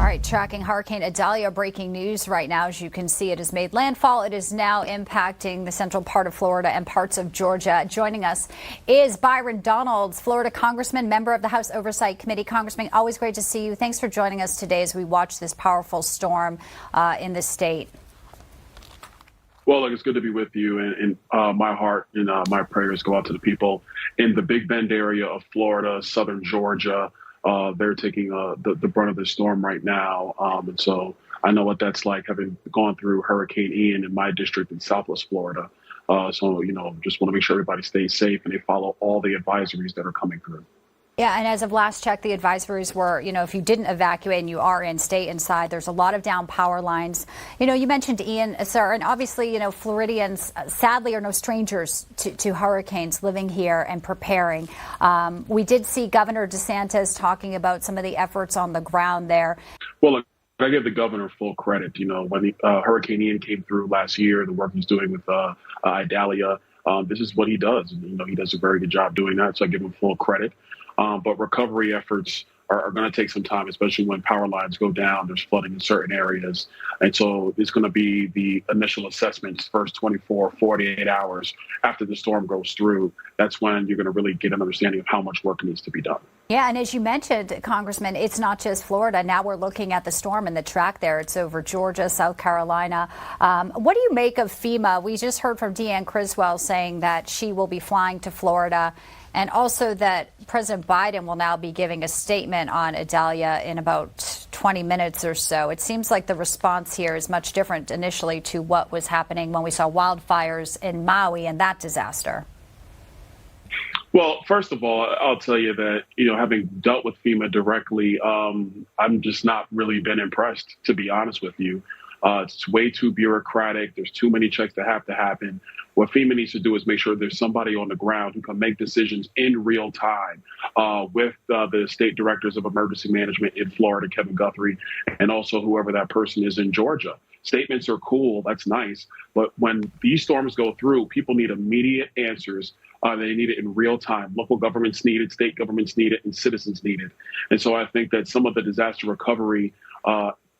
right, tracking Hurricane Idalia, breaking news right now. As you can see, it has made landfall. It is now impacting the central part of Florida and parts of Georgia. Joining us is Byron Donalds, Florida Congressman, member of the House Oversight Committee. Congressman, always great to see you. Thanks for joining us today as we watch this powerful storm in the state. Well, look, it's good to be with you, and my heart and my prayers go out to the people in the Big Bend area of Florida, southern Georgia. They're taking the brunt of the storm right now. And so I know what that's like, having gone through Hurricane Ian in my district in Southwest Florida. So, just want to make sure everybody stays safe and they follow all the advisories that are coming through. Yeah, and as of last check, the advisories were, if you didn't evacuate and you are in, stay inside. There's a lot of down power lines. You mentioned Ian, sir, and obviously, Floridians, sadly, are no strangers to hurricanes, living here and preparing. We did see Governor DeSantis talking about some of the efforts on the ground there. Well, look, I give the governor full credit. When Hurricane Ian came through last year, the work he's doing with Idalia, this is what he does. And, he does a very good job doing that. So I give him full credit. But recovery efforts are going to take some time, especially when power lines go down. There's flooding in certain areas. And so it's going to be the initial assessments, first 24, 48 hours after the storm goes through. That's when you're going to really get an understanding of how much work needs to be done. Yeah, and as you mentioned, Congressman, it's not just Florida. Now we're looking at the storm and the track there. It's over Georgia, South Carolina. What do you make of FEMA? We just heard from Deanne Criswell saying that she will be flying to Florida, and also that President Biden will now be giving a statement on Idalia in about 20 minutes or so. It seems like the response here is much different initially to what was happening when we saw wildfires in Maui and that disaster. Well, first of all, I'll tell you that, having dealt with FEMA directly, I'm just not really been impressed, to be honest with you. It's way too bureaucratic. There's too many checks that have to happen. What FEMA needs to do is make sure there's somebody on the ground who can make decisions in real time with the state directors of emergency management in Florida, Kevin Guthrie, and also whoever that person is in Georgia. Statements are cool. That's nice. But when these storms go through, people need immediate answers. They need it in real time. Local governments need it, state governments need it, and citizens need it. And so I think that some of the disaster recovery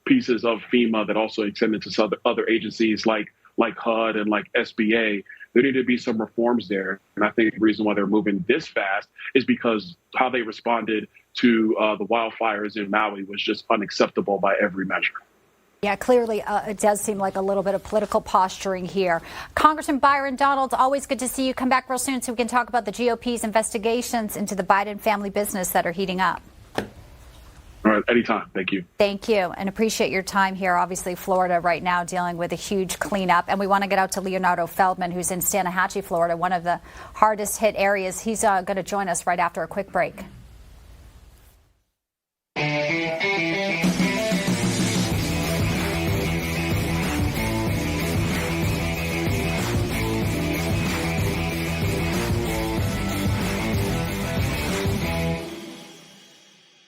pieces of FEMA that also extended to other agencies like HUD and like SBA, there need to be some reforms there. And I think the reason why they're moving this fast is because how they responded to the wildfires in Maui was just unacceptable by every measure. Yeah, clearly it does seem like a little bit of political posturing here. Congressman Byron Donalds, always good to see you. Come back real soon so we can talk about the GOP's investigations into the Biden family business that are heating up. All right, anytime. Thank you. Thank you, and appreciate your time here. Obviously, Florida right now dealing with a huge cleanup, and we want to get out to Leonardo Feldman, who's in Stanahatchee, Florida, one of the hardest hit areas. He's going to join us right after a quick break.